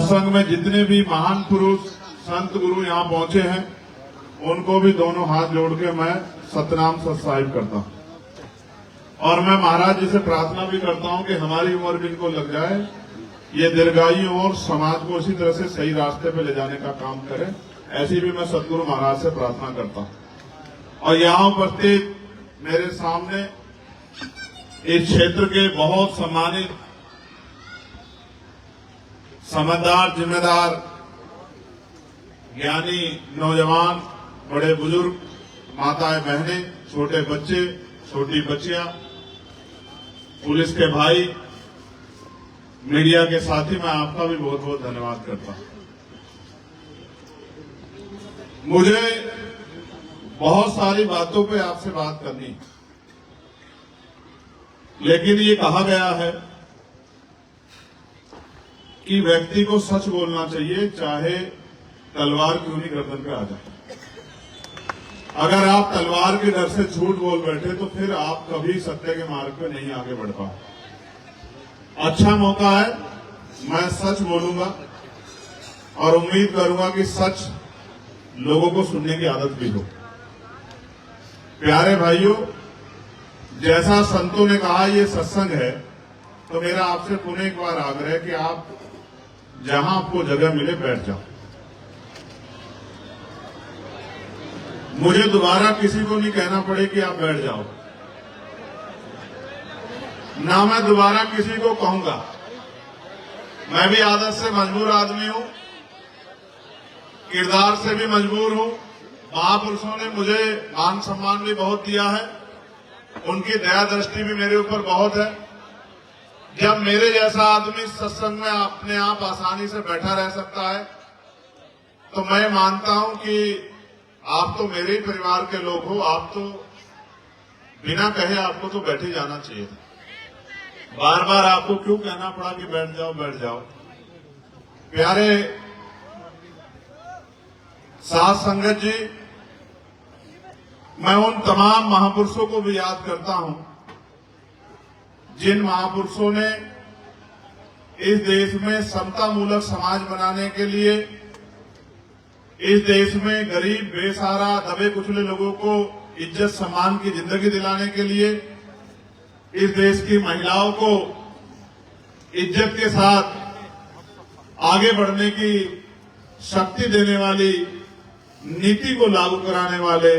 सत्संग में जितने भी महान पुरुष संत गुरु यहाँ पहुंचे हैं, उनको भी दोनों हाथ जोड़ के मैं सतनाम सत साहिब करता हूँ। और मैं महाराज जी से प्रार्थना भी करता हूँ कि हमारी उम्र भी इनको लग जाए, ये दीर्घायु और समाज को इसी तरह से सही रास्ते पे ले जाने का काम करें। ऐसी भी मैं सतगुरु महाराज से प्रार्थना करता हूँ। और यहाँ उपस्थित मेरे सामने इस क्षेत्र के बहुत सम्मानित, समझदार, जिम्मेदार, ज्ञानी नौजवान, बड़े बुजुर्ग, माताएं बहनें, छोटे बच्चे, छोटी बच्चियां, पुलिस के भाई, मीडिया के साथी, मैं आपका भी बहुत बहुत धन्यवाद करता हूं। मुझे बहुत सारी बातों पे आपसे बात करनी है, लेकिन ये कहा गया है कि व्यक्ति को सच बोलना चाहिए, चाहे तलवार क्यों नहीं गर्दन पे आ जाए। अगर आप तलवार के डर से झूठ बोल बैठे तो फिर आप कभी सत्य के मार्ग पे नहीं आगे बढ़ पाए। अच्छा मौका है, मैं सच बोलूंगा और उम्मीद करूंगा कि सच लोगों को सुनने की आदत भी हो। प्यारे भाइयों, जैसा संतों ने कहा ये सत्संग है, तो मेरा आपसे पुनः एक बार आग्रह है कि आप जहां आपको जगह मिले बैठ जाओ। मुझे दोबारा किसी को नहीं कहना पड़े कि आप बैठ जाओ, ना मैं दोबारा किसी को कहूंगा। मैं भी आदत से मजबूर आदमी हूं, किरदार से भी मजबूर हूं। महापुरुषों ने मुझे मान सम्मान भी बहुत दिया है, उनकी दया दृष्टि भी मेरे ऊपर बहुत है। जब मेरे जैसा आदमी सत्संग में अपने आप आसानी से बैठा रह सकता है, तो मैं मानता हूं कि आप तो मेरे ही परिवार के लोग हो, आप तो बिना कहे आपको तो बैठे जाना चाहिए था। बार बार आपको क्यों कहना पड़ा कि बैठ जाओ बैठ जाओ। प्यारे साथ संगत जी, मैं उन तमाम महापुरुषों को भी याद करता हूं जिन महापुरुषों ने इस देश में समता मूलक समाज बनाने के लिए, इस देश में गरीब, बेसहारा, दबे कुचले लोगों को इज्जत सम्मान की जिंदगी दिलाने के लिए, इस देश की महिलाओं को इज्जत के साथ आगे बढ़ने की शक्ति देने वाली नीति को लागू कराने वाले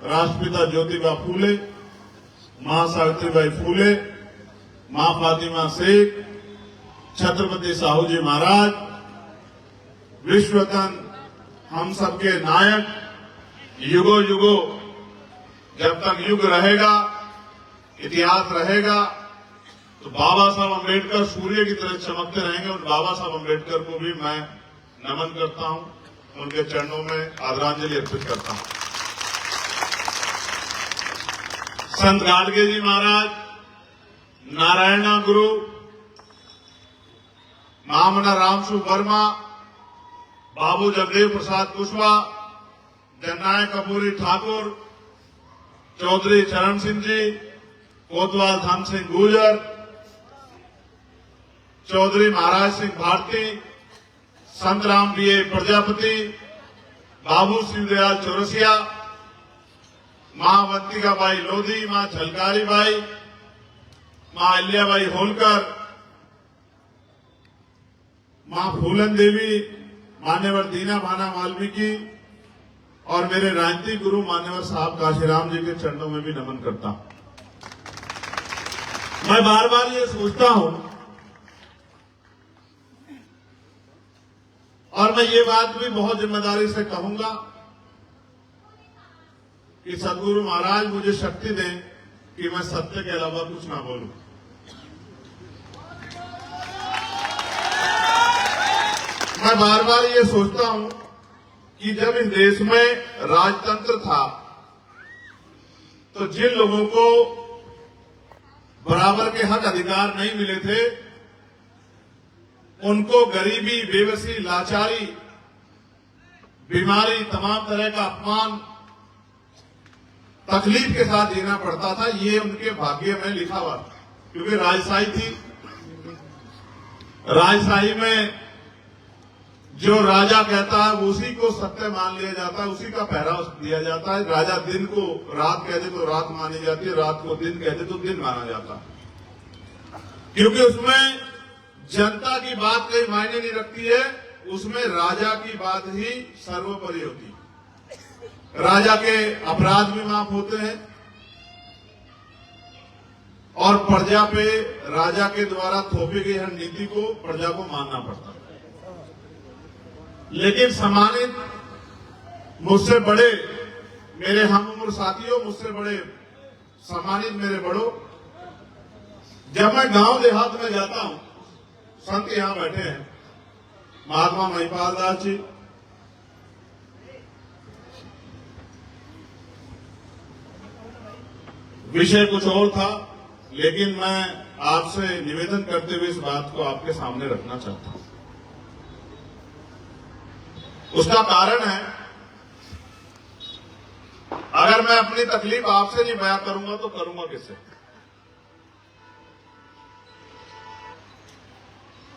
राष्ट्रपिता ज्योतिबा फूले, मां सावित्रीबाई फूले, मां फातिमा शेख, छत्रपति साहू जी महाराज, विश्वरत्न, हम सबके नायक, युगों युगों जब तक युग रहेगा, इतिहास रहेगा, तो बाबा साहब अम्बेडकर सूर्य की तरह चमकते रहेंगे। और बाबा साहब अम्बेडकर को भी मैं नमन करता हूं, उनके चरणों में आदरांजलि अर्पित करता हूं। संत गाडगे जी महाराज, नारायणा गुरु, महामना रामसु वर्मा, बाबू जगदेव प्रसाद कुशवाहा, जननायक कपूरी ठाकुर, चौधरी चरण सिंह जी, कोतवाल धन सिंह गुर्जर, चौधरी महाराज सिंह भारती, संत राम बीए प्रजापति, बाबू शिवदयाल चौरसिया, मां अवंतिका बाई लोधी, मां झलकारी बाई, मां अहिल्याबाई होलकर, मां फूलन देवी, मान्यवर दीना भाना वाल्मीकि और मेरे राजनीतिक गुरु मान्यवर साहब काशीराम जी के चरणों में भी नमन करता हूं। मैं बार बार ये सोचता हूं और मैं ये बात भी बहुत जिम्मेदारी से कहूंगा कि सदगुरु महाराज मुझे शक्ति दें कि मैं सत्य के अलावा कुछ ना बोलूं। मैं बार बार ये सोचता हूं कि जब इस देश में राजतंत्र था, तो जिन लोगों को बराबर के हक अधिकार नहीं मिले थे, उनको गरीबी, बेबसी, लाचारी, बीमारी, तमाम तरह का अपमान, तकलीफ के साथ जीना पड़ता था। ये उनके भाग्य में लिखा हुआ था, क्योंकि राजशाही थी। राजशाही में जो राजा कहता है उसी को सत्य मान लिया जाता है, उसी का पहराव दिया जाता है। राजा दिन को रात कह दे तो रात मानी जाती है, रात को दिन कह दे तो दिन माना जाता है, क्योंकि उसमें जनता की बात कोई मायने नहीं रखती है, उसमें राजा की बात ही सर्वोपरि होती है। राजा के अपराध भी माफ होते हैं और प्रजा पे राजा के द्वारा थोपी गई हर नीति को प्रजा को मानना पड़ता है। लेकिन सम्मानित मुझसे बड़े मेरे हम उम्र साथियों, मुझसे बड़े सम्मानित मेरे बड़ों, जब मैं गांव देहात में जाता हूं, संत यहां बैठे हैं, महात्मा महिपाल दास जी, विषय कुछ और था, लेकिन मैं आपसे निवेदन करते हुए इस बात को आपके सामने रखना चाहता हूं। उसका कारण है, अगर मैं अपनी तकलीफ आपसे नहीं बयां करूंगा तो करूंगा किससे?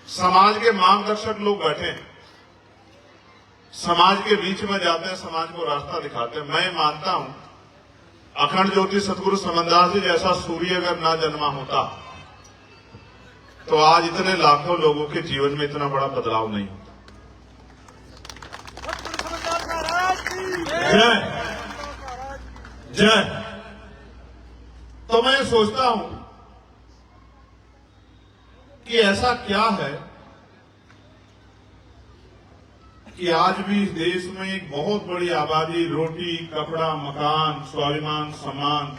समाज के मार्गदर्शक लोग बैठे हैं, समाज के बीच में जाते हैं, समाज को रास्ता दिखाते हैं। मैं मानता हूं अखंड ज्योति सतगुरु समनदास जी जैसा सूर्य अगर ना जन्मा होता तो आज इतने लाखों लोगों के जीवन में इतना बड़ा बदलाव नहीं होता। जय जय। तो मैं सोचता हूं कि ऐसा क्या है कि आज भी इस देश में एक बहुत बड़ी आबादी रोटी, कपड़ा, मकान, स्वाभिमान, सम्मान,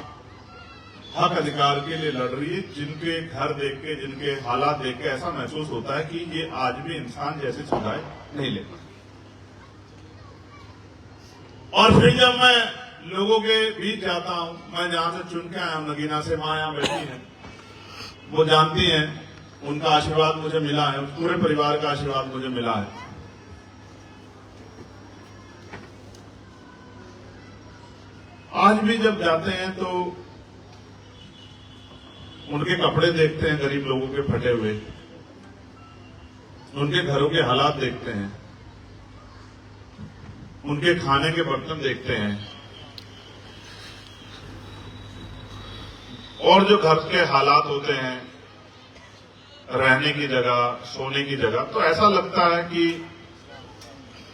हक अधिकार के लिए लड़ रही है, जिनके घर देख के, जिनके हालात देख के ऐसा महसूस होता है कि ये आज भी इंसान जैसी सुविधाएं नहीं ले पाते। और फिर जब मैं लोगों के बीच जाता हूं, मैं जहां से चुन के आया हूं, नगीना से, मां यहां बैठी हैं, वो जानती हैं, उनका आशीर्वाद मुझे मिला है, पूरे परिवार का आशीर्वाद मुझे मिला है। आज भी जब जाते हैं तो उनके कपड़े देखते हैं, गरीब लोगों के फटे हुए, उनके घरों के हालात देखते हैं, उनके खाने के बर्तन देखते हैं, और जो घर के हालात होते हैं, रहने की जगह, सोने की जगह, तो ऐसा लगता है कि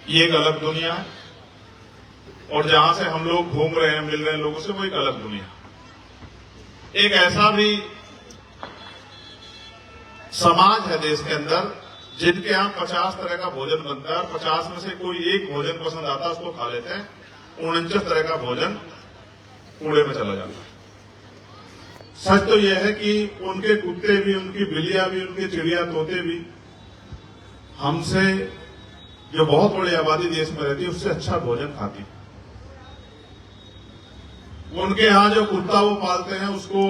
ये एक अलग दुनिया है, और जहां से हम लोग घूम रहे हैं, मिल रहे हैं लोगों से, वो एक अलग दुनिया। एक ऐसा भी समाज है देश के अंदर जिनके यहां 50 तरह का भोजन बनता है और 50 में से कोई एक भोजन पसंद आता है, उसको खा लेते हैं, 49 तरह का भोजन कूड़े में चला जाता है। सच तो यह है कि उनके कुत्ते भी, उनकी बिल्लियां भी, उनके चिड़िया तोते भी हमसे, जो बहुत बड़ी आबादी देश में रहती है, उससे अच्छा भोजन खाती। उनके यहां जो कुत्ता वो पालते हैं, उसको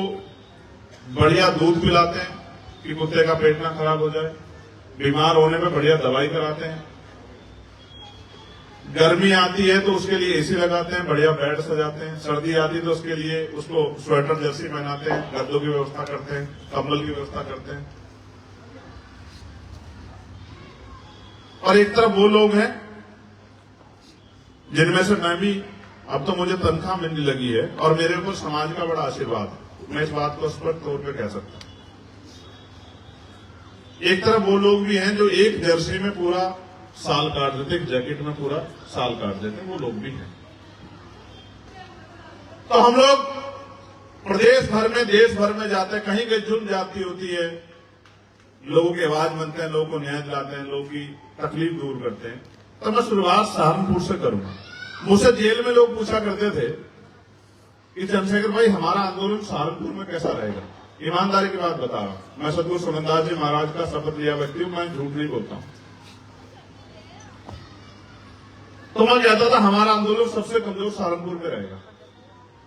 बढ़िया दूध पिलाते हैं कि कुत्ते का पेट ना खराब हो जाए, बीमार होने पे बढ़िया दवाई कराते हैं, गर्मी आती है तो उसके लिए एसी लगाते हैं, बढ़िया बेड सजाते हैं, सर्दी आती है तो उसके लिए उसको स्वेटर जर्सी पहनाते हैं, गद्दों की व्यवस्था करते हैं, कंबल की व्यवस्था करते हैं। और एक तरफ वो लोग हैं जिनमें से मैं भी, अब तो मुझे तनख्वाह मिलने लगी है और मेरे ऊपर समाज का बड़ा आशीर्वाद है, मैं इस बात को स्पष्ट तौर पे कह सकता हूं। एक तरफ वो लोग भी हैं जो एक जर्सी में पूरा साल काट देते, एक जैकेट में पूरा साल काट देते, वो लोग भी हैं। तो हम लोग प्रदेश भर में, देश भर में जाते हैं, कहीं कहीं जुर्म जाती होती है, लोगों की आवाज बनते हैं, लोगों को न्याय दिलाते हैं, लोगों की तकलीफ दूर करते हैं। तो मैं शुरुआत सहारनपुर से करूंगा। मुझसे जेल में लोग पूछा करते थे कि चंद्रशेखर भाई, हमारा आंदोलन सहारनपुर में कैसा रहेगा? ईमानदारी की बात बता रहा हूं, मैं सतगुरु समनदास जी महाराज का शपथ लिया व्यक्ति हूं, मैं झूठ नहीं बोलता हूं। तो मैं कहता था हमारा आंदोलन सबसे कमजोर सहारनपुर में रहेगा।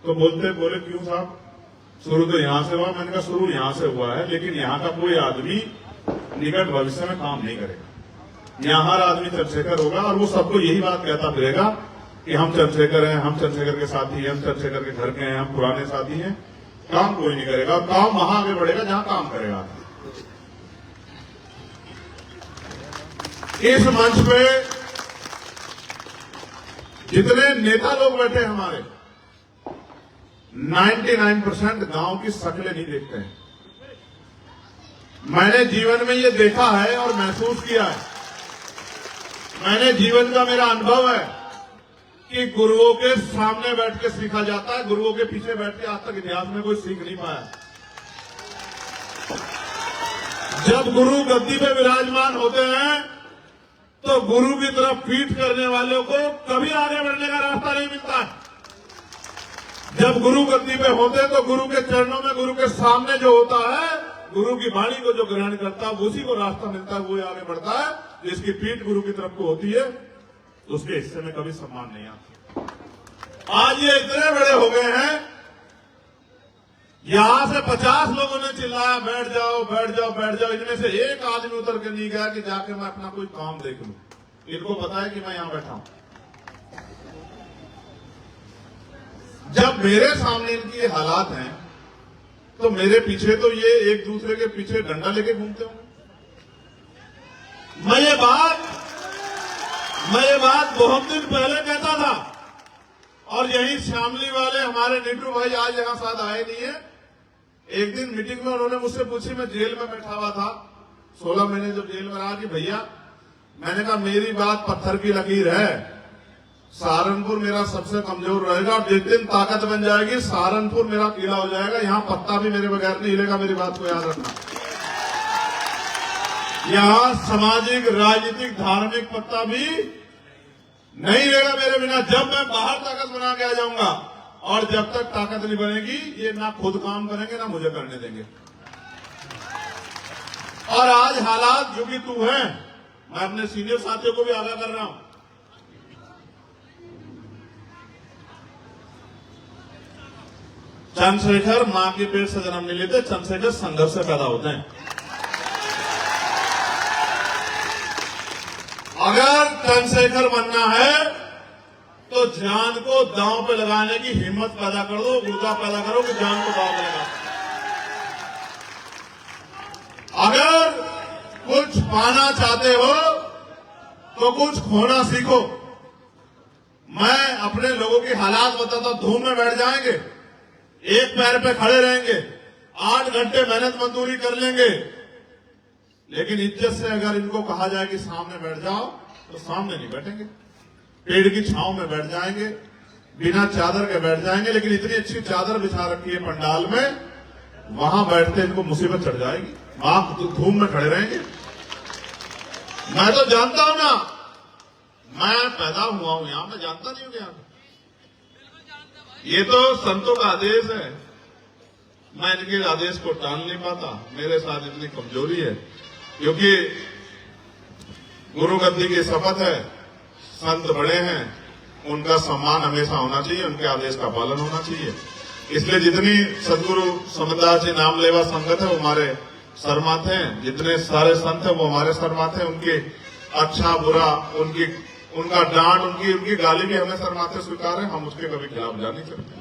तो बोले क्यों साहब, शुरू तो यहां से हुआ। मैंने कहा शुरू यहां से हुआ है, लेकिन यहां का कोई आदमी निकट भविष्य में काम नहीं करेगा। यहां हर आदमी चंद्रशेखर होगा और वो सबको यही बात कहता फिरेगा कि हम चंद्रशेखर हैं, हम चंद्रशेखर के साथी हैं, हम चंद्रशेखर के घर के हैं, हम पुराने साथी हैं। काम कोई नहीं करेगा, और काम वहां आगे बढ़ेगा जहां काम करेगा। इस मंच पे जितने नेता लोग बैठे हमारे 99% गांव की शक्लें नहीं देखते हैं। मैंने जीवन में ये देखा है और महसूस किया है। मैंने जीवन का मेरा अनुभव है कि गुरुओं के सामने बैठ के सीखा जाता है, गुरुओं के पीछे बैठ के आज तक इतिहास में कोई सीख नहीं पाया। जब गुरु गद्दी पे विराजमान होते हैं तो गुरु की तरफ पीठ करने वालों को कभी आगे बढ़ने का रास्ता नहीं मिलता है। जब गुरु गद्दी पे होते तो गुरु के चरणों में, गुरु के सामने जो होता है, गुरु की वाणी को जो ग्रहण करता है उसी को रास्ता मिलता है, वो आगे बढ़ता है। जिसकी पीठ गुरु की तरफ को होती है तो उसके हिस्से में कभी सम्मान नहीं आता। आज ये इतने बड़े हो गए हैं, यहां से 50 लोगों ने चिल्लाया बैठ जाओ बैठ जाओ बैठ जाओ, इनमें से एक आदमी उतर के नहीं गया कि जाके मैं अपना कोई काम देख लूं। इनको पता है कि मैं यहां बैठा हूं। जब मेरे सामने इनकी ये हालात हैं तो मेरे पीछे तो ये एक दूसरे के पीछे डंडा लेके घूमते होंगे। मैं ये बात बहुत दिन पहले कहता था और यही शामली वाले हमारे नीटू भाई आज यहां साथ आए नहीं है। एक दिन मीटिंग में उन्होंने मुझसे पूछी, मैं जेल में बैठा हुआ था 16 महीने जब जेल में रहा, कि भैया, मैंने कहा मेरी बात पत्थर की लकीर है, सहारनपुर मेरा सबसे कमजोर रहेगा और जिस दिन ताकत बन जाएगी सहारनपुर मेरा किला हो जाएगा, यहां पत्ता भी मेरे बगैर नहीं हिलेगा। मेरी बात को याद रखना। यहां सामाजिक, राजनीतिक, धार्मिक पत्ता भी नहीं हिलेगा मेरे बिना। जब मैं बाहर ताकत बना के आ जाऊंगा और जब तक ताकत नहीं बनेगी ये ना खुद काम करेंगे ना मुझे करने देंगे। और आज हालात जो कि तू है, मैं अपने सीनियर साथियों को भी आगाह कर रहा हूं, चंद्रशेखर मां के पेट से जन्म नहीं लेते, चंद्रशेखर संघर्ष से पैदा होते हैं। अगर चंद्रशेखर बनना है तो जान को दांव पे लगाने की हिम्मत पैदा कर दो, गुर्दा पैदा करो कि जान को दांव पे लगा। अगर कुछ पाना चाहते हो तो कुछ खोना सीखो। मैं अपने लोगों की हालात बताता हूं, धूम में बैठ जाएंगे, एक पैर पे खड़े रहेंगे, 8 घंटे मेहनत मजदूरी कर लेंगे, लेकिन इज्जत से अगर इनको कहा जाए कि सामने बैठ जाओ तो सामने नहीं बैठेंगे। पेड़ की छांव में बैठ जाएंगे, बिना चादर के बैठ जाएंगे, लेकिन इतनी अच्छी चादर बिछा रखी है पंडाल में, वहां बैठते इनको मुसीबत चढ़ जाएगी, आप धूम में खड़े रहेंगे। मैं तो जानता हूं ना, मैं पैदा हुआ हूं यहां, मैं जानता नहीं हूं यहां। ये तो संतों का आदेश है, मैं इनके आदेश को टाल नहीं पाता। मेरे साथ इतनी कमजोरी है क्योंकि गुरु गद्दी की शपथ है, संत बड़े हैं, उनका सम्मान हमेशा होना चाहिए, उनके आदेश का पालन होना चाहिए। इसलिए जितनी सदगुरु समदास जी नाम लेवा संगत है वो हमारे सरमाथे हैं, जितने सारे संत हैं वो हमारे सरमाथे हैं। उनके अच्छा बुरा, उनका डांट, उनकी गाली भी हमें सरमाथे स्वीकार है, हम उसके कभी खिलाफ जा नहीं सकते।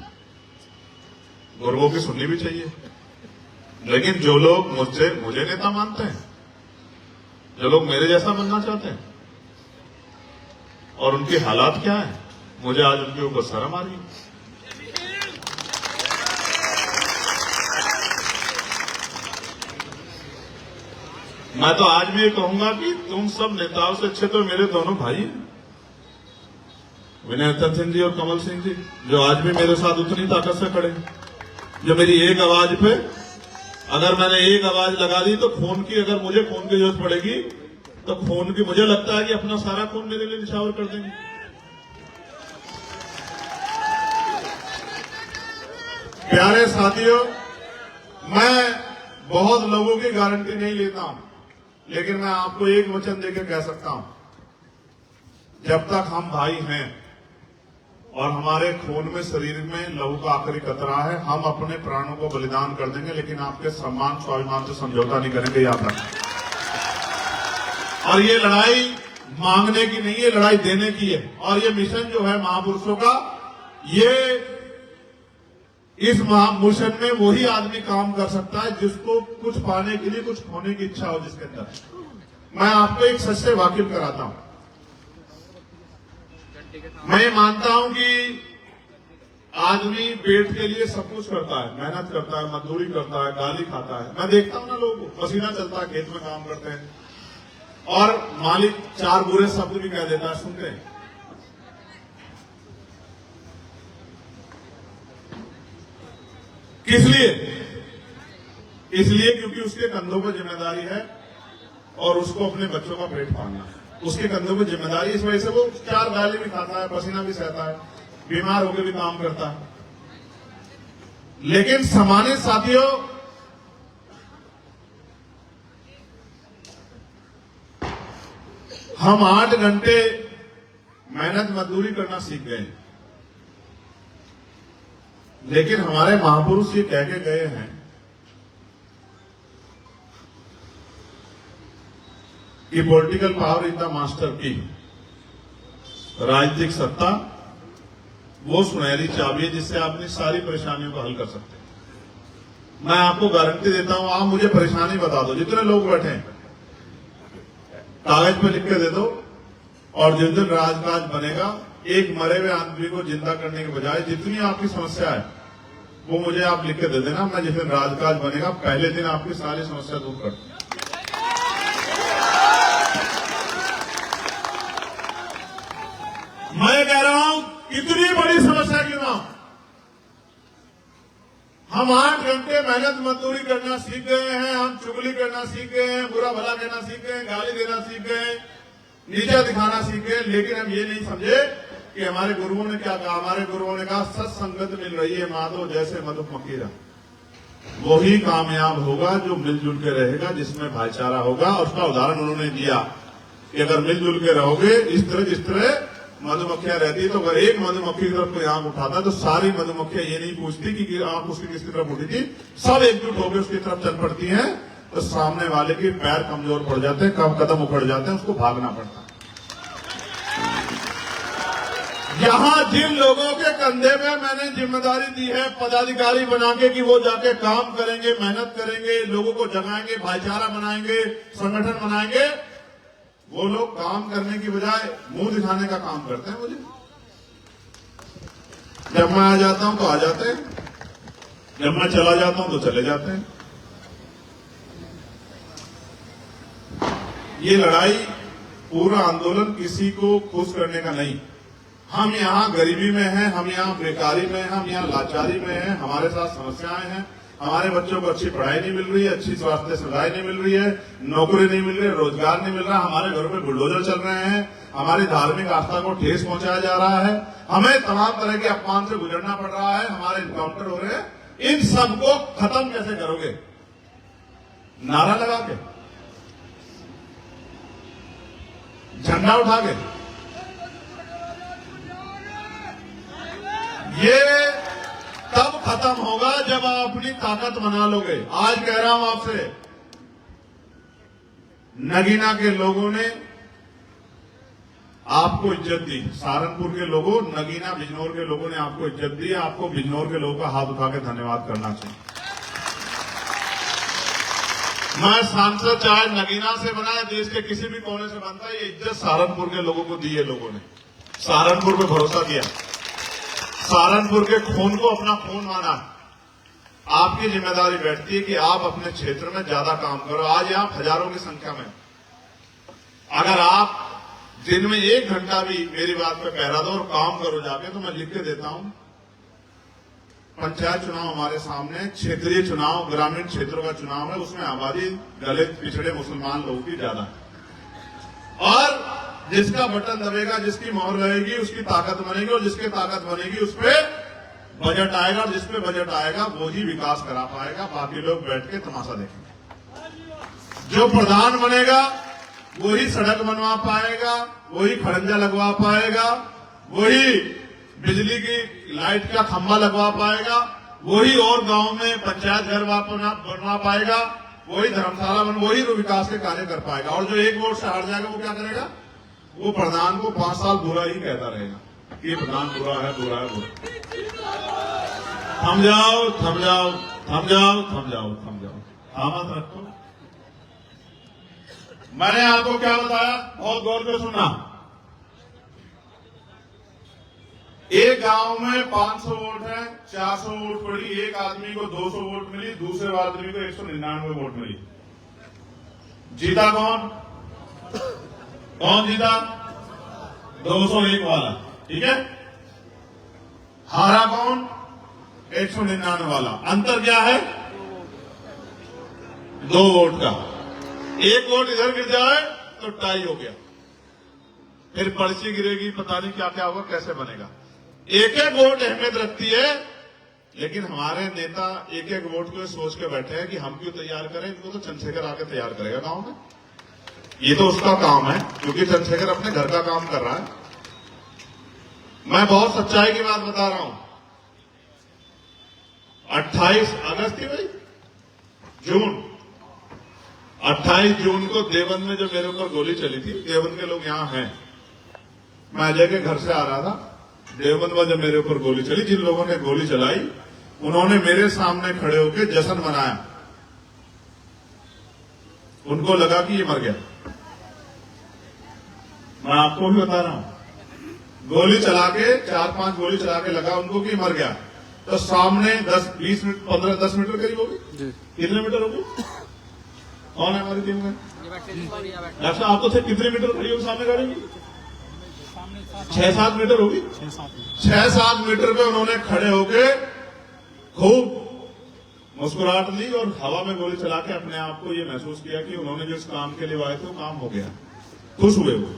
गुरुओं की सुननी भी चाहिए। लेकिन जो लोग मुझे नेता मानते हैं, जो लोग मेरे जैसा बनना चाहते हैं, और उनके हालात क्या है, मुझे आज उनके ऊपर शर्म आ रही है। मैं तो आज भी ये कहूंगा कि तुम सब नेताओं से अच्छे तो मेरे दोनों भाई हैं, विनय रतन सिंह जी और कमल सिंह जी, जो आज भी मेरे साथ उतनी ताकत से खड़े हैं। जो मेरी एक आवाज पे, अगर मैंने एक आवाज लगा दी तो खून की, अगर मुझे खून की जरूरत पड़ेगी तो खून की, मुझे लगता है कि अपना सारा खून मेरे लिए निछावर कर देंगे। प्यारे साथियों, मैं बहुत लोगों की गारंटी नहीं लेता हूं, लेकिन मैं आपको एक वचन देकर कह सकता हूं, जब तक हम भाई हैं और हमारे खून में, शरीर में लहू का आखिरी कतरा है, हम अपने प्राणों को बलिदान कर देंगे, लेकिन आपके सम्मान स्वाभिमान से समझौता नहीं करेंगे, याद रखना। और ये लड़ाई मांगने की नहीं है, लड़ाई देने की है। और ये मिशन जो है महापुरुषों का, ये इस मिशन में वही आदमी काम कर सकता है जिसको कुछ पाने के लिए कुछ खोने की इच्छा हो जिसके अंदर। मैं आपको एक सच से वाकिफ कराता हूं। मैं मानता हूं कि आदमी पेट के लिए सब कुछ करता है, मेहनत करता है, मजदूरी करता है, गाली खाता है। मैं देखता हूं ना, लोग पसीना चलता है, खेत में काम करते हैं और मालिक 4 बुरे शब्द भी कह देता है, सुनते हैं। किस लिए? इसलिए क्योंकि उसके कंधों पर जिम्मेदारी है और उसको अपने बच्चों का पेट पालना है। उसके कंधों पर जिम्मेदारी, इस वजह से वो 4 गाली भी खाता है, पसीना भी सहता है, बीमार होकर भी काम करता है। लेकिन सम्मानित साथियों, हम 8 घंटे मेहनत मजदूरी करना सीख गए, लेकिन हमारे महापुरुष ये कह के गए हैं कि political power is the master की, राजनीतिक सत्ता वो सुनहरी चाबी है जिससे आप अपनी सारी परेशानियों को हल कर सकते हैं। मैं आपको गारंटी देता हूं, आप मुझे परेशानी बता दो, जितने लोग बैठे हैं कागज पे लिख के दे दो, और जिस दिन राजकाज बनेगा, एक मरे हुए आदमी को जिंदा करने के बजाय जितनी आपकी समस्या है वो मुझे आप लिख के दे देना। मैं जिस दिन राजकाज बनेगा पहले दिन आपकी सारी समस्या दूर कर दूंगा। मैं कह रहा हूं, इतनी बड़ी समस्या क्यों ना हो, हम 8 घंटे मेहनत मजदूरी करना सीख गए हैं, हम चुगली करना सीख गए हैं, बुरा भला कहना सीख गए हैं, गाली देना सीख गए हैं, नीचा दिखाना सीख गए, लेकिन हम ये नहीं समझे कि हमारे गुरुओं ने क्या कहा। हमारे गुरुओं ने कहा, सत्संगत मिल रही है माधो जैसे मधुमक्खी, वही कामयाब होगा जो मिलजुल के रहेगा, जिसमें भाईचारा होगा। और उसका उदाहरण उन्होंने दिया कि अगर मिलजुल के रहोगे, इस तरह जिस तरह मधुमक्खियां रहती, तो अगर एक मधुमक्खी की तरफ कोई आंख उठाता तो सारी मधुमक्खियां ये नहीं पूछती कि आंख उसकी किसकी तरफ उठी थी, सब एकजुट होकर उसकी तरफ चल पड़ती हैं, तो सामने वाले के पैर कमजोर पड़ जाते हैं, कम कदम उखड़ जाते हैं, उसको भागना पड़ता है। यहां जिन लोगों के कंधे में मैंने जिम्मेदारी दी है पदाधिकारी बना के कि वो जाके काम करेंगे, मेहनत करेंगे, लोगों को जगाएंगे, भाईचारा बनाएंगे, संगठन बनाएंगे, वो लोग काम करने की बजाय मुंह दिखाने का काम करते हैं। मुझे जब मैं आ जाता हूं तो आ जाते हैं, जब मैं चला जाता हूं तो चले जाते हैं। ये लड़ाई, पूरा आंदोलन किसी को खुश करने का नहीं। हम यहाँ गरीबी में हैं, हम यहाँ बेकारी में हैं, हम यहाँ लाचारी में हैं, हमारे साथ समस्याएं हैं, हमारे बच्चों को अच्छी पढ़ाई नहीं मिल रही है, अच्छी स्वास्थ्य सुविधाएं नहीं मिल रही है, नौकरी नहीं मिल रही है, रोजगार नहीं मिल रहा, हमारे घरों में बुलडोजर चल रहे हैं, हमारी धार्मिक आस्था को ठेस पहुंचाया जा रहा है, हमें तमाम तरह के अपमान से गुजरना पड़ रहा है, हमारे इनकाउंटर हो रहे हैं। इन सबको खत्म कैसे करोगे? नारा लगा के, झंडा उठा के? ये तब खत्म होगा जब आप अपनी ताकत बना लोगे। आज कह रहा हूं आपसे, नगीना के लोगों ने आपको इज्जत दी, सहारनपुर के लोगों, नगीना बिजनौर के लोगों ने आपको इज्जत दी। आपको बिजनौर के लोगों का हाथ उठा के धन्यवाद करना चाहिए। मैं सांसद चाहे नगीना से बना है, देश के किसी भी कोने से बनता है, ये इज्जत सहारनपुर के लोगों को दी है। लोगों ने सहारनपुर पे भरोसा किया, सहारनपुर के खून को अपना खून माना। आपकी जिम्मेदारी बैठती है कि आप अपने क्षेत्र में ज्यादा काम करो। आज यहां हजारों की संख्या में, अगर आप दिन में 1 घंटा भी मेरी बात पे पहरा दो और काम करो जाके, तो मैं लिख के देता हूं। पंचायत चुनाव हमारे सामने, क्षेत्रीय चुनाव, ग्रामीण क्षेत्रों का चुनाव है, उसमें आबादी दलित, पिछड़े, मुसलमान लोगों की ज्यादा है। और जिसका बटन दबेगा, जिसकी मोहर रहेगी, उसकी ताकत बनेगी, और जिसकी ताकत बनेगी उस पे बजट आएगा, और जिसपे बजट आएगा वो ही विकास करा पाएगा। बाकी लोग बैठ के तमाशा देखेंगे। जो प्रधान बनेगा वही सड़क बनवा पाएगा, वही खड़ंजा लगवा पाएगा, वही बिजली की लाइट का खंभा लगवा पाएगा, वही और गांव में पंचायत घर बनवा पाएगा, वही धर्मशाला वही विकास के कार्य कर पाएगा। और जो 1 वोट से हार जाएगा वो क्या करेगा? वो प्रधान को 5 साल बुरा ही कहता रहेगा कि प्रधान बुरा है, बुरा है, बुरा। थम जाओ, थम जाओ, थम जाओ, थम जाओ, थम जाओ, थामत रखो। मैंने आपको क्या बताया? बहुत गौर से सुनना। एक गांव में 500 वोट है, 400 वोट पड़ी, एक आदमी को 200 वोट मिली, दूसरे आदमी को 199 वोट मिली। जीता कौन? कौन जीता? 201 वाला, ठीक है। हारा कौन? 199 वाला। अंतर क्या है? 2 वोट का। एक वोट इधर गिर जाए तो टाई हो गया, फिर पर्ची गिरेगी, पता नहीं क्या क्या होगा, कैसे बनेगा। एक एक वोट अहमियत रखती है, लेकिन हमारे नेता एक एक वोट को सोच के बैठे हैं कि हम क्यों तैयार करें, इनको तो चंद्रशेखर आके तैयार करेगा गांव में, ये तो उसका काम है, क्योंकि चंद्रशेखर अपने घर का काम कर रहा है। मैं बहुत सच्चाई की बात बता रहा हूं। 28 अगस्त थी भाई, जून 28 जून को देवबंद में जो मेरे ऊपर गोली चली थी, देवबंद के लोग यहां हैं, मैं अजय के घर से आ रहा था, देवबंद में जब मेरे ऊपर गोली चली, जिन लोगों ने गोली चलाई उन्होंने मेरे सामने खड़े होकर जश्न मनाया। उनको लगा कि ये मर गया। मैं आपको भी बता रहा हूं, गोली चला के 4-5 गोली चला के लगा उनको कि मर गया, तो सामने 10-20 मिनट 15-10 मीटर करीब होगी, कितने मीटर होगी? कौन है हमारी टीम में? डॉक्टर साहब, आप तो थे, कितने मीटर खड़ी होगी सामने गाड़ी में? 6-7 मीटर होगी। 6-7 मीटर पे उन्होंने खड़े होके खूब मुस्कुराहट ली और हवा में गोली चला के अपने आप को ये महसूस किया कि उन्होंने जिस काम के लिए आए थे वो काम हो गया। खुश हुए वो,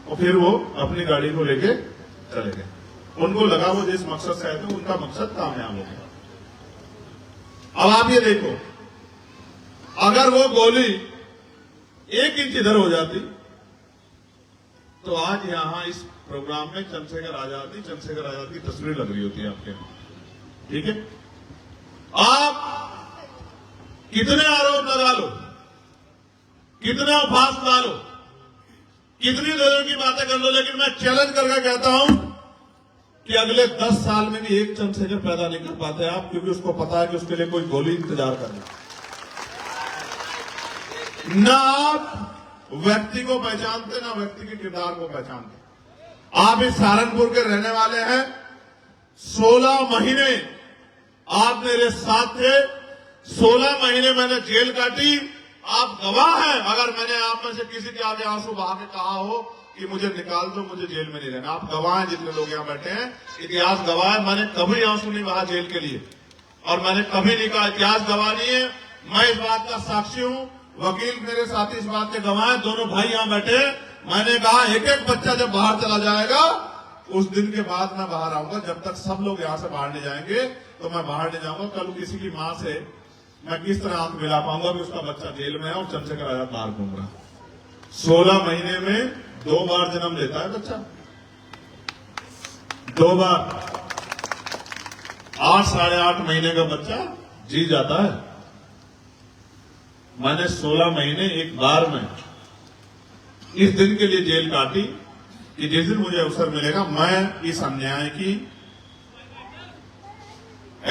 और फिर वो अपनी गाड़ी को लेके चले गए। उनको लगा वो जिस मकसद से आए थे उनका मकसद कामयाब हो गया। अब आप ये देखो, अगर वो गोली 1 इंच इधर हो जाती तो आज यहां इस प्रोग्राम में चंद्रशेखर आजाद की तस्वीर लग रही होती है आपके, ठीक है। आप कितने आरोप लगा लो, कितना उपहास डालो, कितनी देर की बातें कर लो, लेकिन मैं चैलेंज करके कहता हूं कि अगले 10 साल में भी एक चंद्रशेखर पैदा नहीं कर पाते आप, क्योंकि उसको पता है कि उसके लिए कोई गोली इंतजार करना। ना आप व्यक्ति को पहचानते, ना व्यक्ति के किरदार को पहचानते। आप इस सहारनपुर के रहने वाले हैं, 16 महीने आप मेरे साथ थे, 16 महीने मैंने जेल काटी, आप गवाह हैं। अगर मैंने आप में से किसी के आगे आंसू बहा के कहा हो कि मुझे निकाल दो, मुझे जेल में नहीं रहना, आप गवाह हैं। जितने लोग यहां बैठे हैं, इतिहास गवाह है, मैंने कभी आंसू नहीं बहा जेल के लिए, और मैंने कभी नहीं कहा, इतिहास गवाह नहीं है, मैं इस बात का साक्षी हूं, वकील मेरे साथी इस बात के गवाह हैं, दोनों भाई यहां बैठे। मैंने कहा एक एक बच्चा जब बाहर चला जाएगा उस दिन के बाद मैं बाहर आऊंगा, जब तक सब लोग यहां से बाहर नहीं जाएंगे तो मैं बाहर नहीं जाऊंगा। कल किसी की मां से मैं किस तरह आंख मिला पाऊंगा कि उसका बच्चा जेल में है और चंद्रशेखर आजाद बाहर घूम रहा। 16 महीने में 2 बार जन्म लेता है बच्चा, 2 बार। 8-8.5 महीने का बच्चा जी जाता है। मैंने 16 महीने एक बार में इस दिन के लिए जेल काटी कि जिस दिन मुझे अवसर मिलेगा मैं इस अन्याय की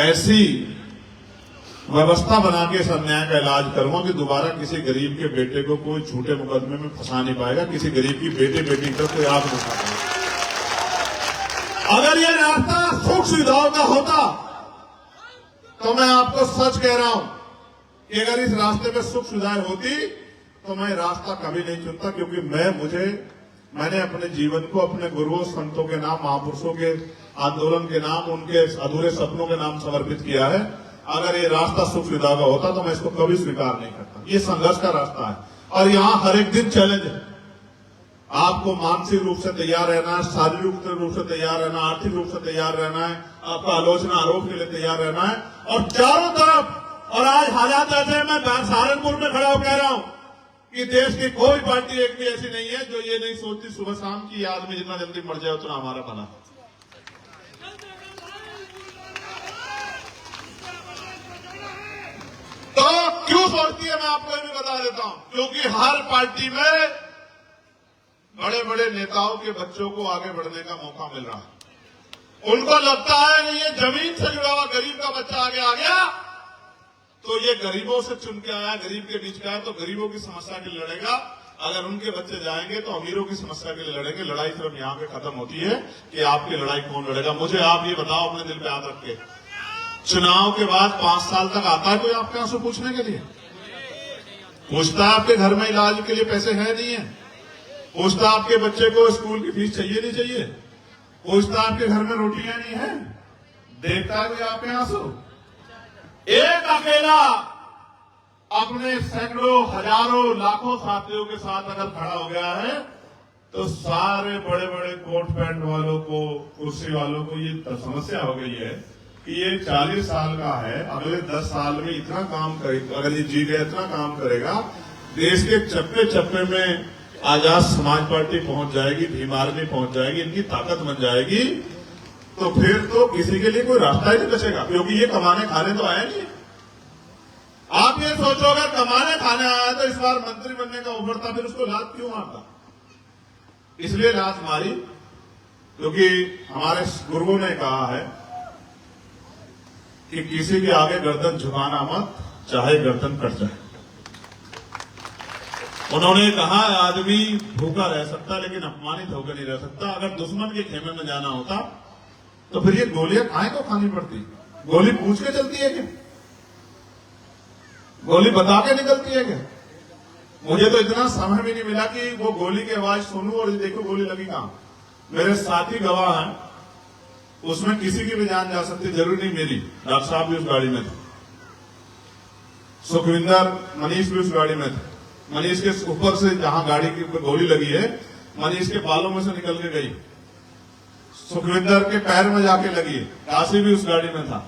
ऐसी व्यवस्था बना के इस अन्याय का इलाज करूंगा कि दोबारा किसी गरीब के बेटे को कोई झूठे मुकदमे में फंसा नहीं पाएगा, किसी गरीब की बेटी पर कोई आग नहीं उठा पाएगा। अगर यह रास्ता सुख सुविधाओं का होता तो मैं आपको सच कह रहा हूं कि अगर इस रास्ते में सुख सुविधाएं होती तो मैं रास्ता कभी नहीं चुनता, क्योंकि मैंने अपने जीवन को अपने गुरुओं संतों के नाम, महापुरुषों के आंदोलन के नाम, उनके अधूरे सपनों के नाम समर्पित किया है। अगर ये रास्ता सुख सुविधा का होता तो मैं इसको कभी स्वीकार नहीं करता। ये संघर्ष का रास्ता है और यहाँ हर एक दिन चैलेंज है। आपको मानसिक रूप से तैयार रहना है, शारीरिक रूप से तैयार रहना, आर्थिक रूप से तैयार रहना है, आपका आलोचना आरोप के लिए तैयार रहना है, और चारों तरफ। और आज हालात ऐसे हैं, मैं सहारनपुर में खड़ा होकर कह रहा हूं कि देश की कोई पार्टी एक भी ऐसी नहीं है जो ये नहीं सोचती सुबह शाम की ये आदमी जितना जल्दी मर जाए उतना हमारा भला। तो क्यों सोचती है, मैं आपको भी बता देता हूं, क्योंकि हर पार्टी में बड़े बड़े नेताओं के बच्चों को आगे बढ़ने का मौका मिल रहा है। उनको लगता है कि ये जमीन से जुड़ा हुआ गरीब का बच्चा आगे आ गया तो ये गरीबों से चुन के आया, गरीब के बीच का है, तो गरीबों की समस्या के लिए लड़ेगा। अगर उनके बच्चे जाएंगे तो अमीरों की समस्या के लिए लड़ेंगे। लड़ाई सिर्फ यहाँ पे खत्म होती है कि आपकी लड़ाई कौन लड़ेगा। मुझे आप ये बताओ अपने दिल पे याद रख के, चुनाव के बाद 5 साल तक आता है कोई आपके यहाँ से पूछने के लिए? पूछता है आपके घर में इलाज के लिए पैसे है नहीं है? पूछता आपके बच्चे को स्कूल की फीस चाहिए नहीं चाहिए? पूछता आपके घर में रोटियां नहीं है? देखता है कोई आपके यहाँ से? एक अकेला अपने सैकड़ों हजारों लाखों साथियों के साथ अगर खड़ा हो गया है तो सारे बड़े बड़े कोट पैंट वालों को, कुर्सी वालों को ये समस्या हो गई है कि ये 40 साल का है, अगले 10 साल में इतना काम करेगा, अगर ये जी गया इतना काम करेगा, देश के चप्पे चप्पे में आजाद समाज पार्टी पहुंच जाएगी, भीम आर्मी पहुंच जाएगी, इनकी ताकत बन जाएगी, तो फिर तो किसी के लिए कोई रास्ता ही नहीं बचेगा, क्योंकि ये कमाने खाने तो आया नहीं। आप ये सोचो अगर कमाने खाने आया तो इस बार मंत्री बनने का उभरता, फिर उसको लात क्यों मारता? इसलिए लात मारी क्योंकि हमारे गुरुओं ने कहा है कि किसी के आगे गर्दन झुकाना मत, चाहे गर्दन कट जाए। उन्होंने कहा आदमी भूखा रह सकता लेकिन अपमानित होकर नहीं रह सकता। अगर दुश्मन के खेमे में जाना होता तो फिर ये गोलियां काहे को खानी पड़ती? गोली पूछ के चलती है क्या? गोली बता के निकलती है क्या? मुझे तो इतना समय भी नहीं मिला कि वो गोली की आवाज सुनूं और देखो गोली लगी कहां। मेरे साथी गवाह हैं, उसमें किसी की भी जान जा सकती, जरूरी नहीं मेरी। डॉक्टर साहब भी उस गाड़ी में थे, सुखविंदर, मनीष भी उस गाड़ी में थे। मनीष के ऊपर से जहां गाड़ी की गोली लगी है, मनीष के बालों में से निकल के गई, सुखविंदर के पैर में जाके लगी, काशी भी उस गाड़ी में था।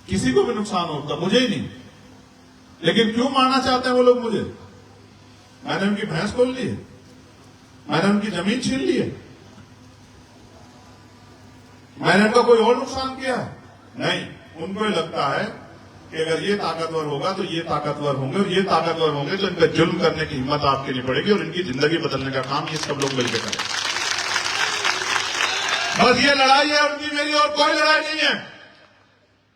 किसी को भी नुकसान होता, मुझे ही नहीं। लेकिन क्यों मारना चाहते हैं वो लोग मुझे? मैंने उनकी भैंस खोल ली है, मैंने उनकी जमीन छीन ली है, मैंने उनका कोई और नुकसान किया है? नहीं। उनको ये लगता है कि अगर ये ताकतवर होगा तो ये ताकतवर होंगे, और ये ताकतवर होंगे तो इन पर जुल्म करने की हिम्मत आपकी नहीं पड़ेगी, और इनकी जिंदगी बदलने का काम ये सब लोग मिलकर करें। बस ये लड़ाई है उनकी, मेरी और कोई लड़ाई नहीं है।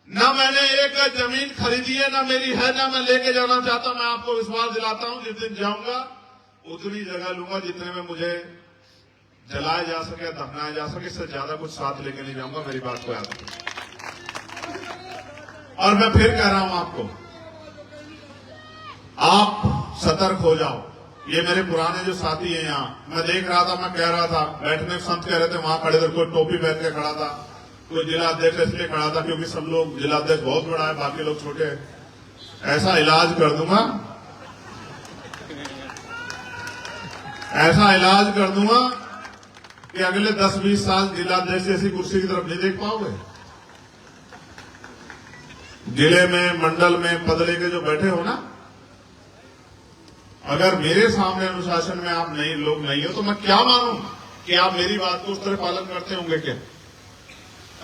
ना मैंने एक जमीन खरीदी है, ना मेरी है, ना मैं लेके जाना चाहता। मैं आपको विश्वास दिलाता हूं जिस दिन जाऊंगा उतनी जगह लूंगा जितने में मुझे जलाया जा सके, दफनाया जा सके। इससे ज्यादा कुछ साथ लेके नहीं जाऊंगा, मेरी बात को याद रखें। और मैं फिर कह रहा हूं आपको, आप सतर्क हो जाओ। ये मेरे पुराने जो साथी हैं यहाँ, मैं देख रहा था, मैं कह रहा था, बैठने संत कह रहे थे, वहां खड़े थे, कोई टोपी पहन के खड़ा था, कोई जिला अध्यक्ष इसलिए खड़ा था क्योंकि सब लोग, जिला अध्यक्ष बहुत बड़ा है, बाकी लोग छोटे हैं। ऐसा इलाज कर दूंगा, ऐसा इलाज कर दूंगा कि अगले 10-20 साल जिला अध्यक्ष जैसी कुर्सी की तरफ नहीं देख पाओगे। जिले में, मंडल में पद लेके जो बैठे हो ना, अगर मेरे सामने अनुशासन में आप नहीं, लोग नहीं हो, तो मैं क्या मानूं कि आप मेरी बात को उस तरह पालन करते होंगे क्या?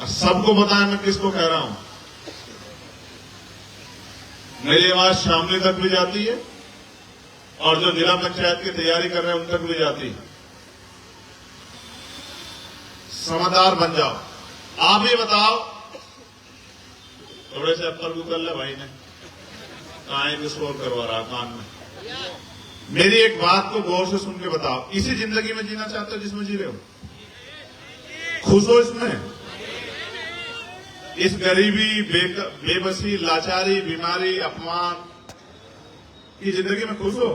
सबको बताएं मैं किसको कह रहा हूं। मेरी आवाज शामली तक भी जाती है और जो जिला पंचायत की तैयारी कर रहे हैं उन तक भी जाती है। समझदार बन जाओ। आप ही बताओ, थोड़े से अप्पर को कर ले भाई ने, कहां भी शोर करवा रहा कान में। मेरी एक बात को गौर से सुन के बताओ, इसी जिंदगी में जीना चाहते हो जिसमें जी रहे हो? खुश हो इसमें? इस गरीबी, बेबसी, लाचारी, बीमारी, अपमान की जिंदगी में खुश हो?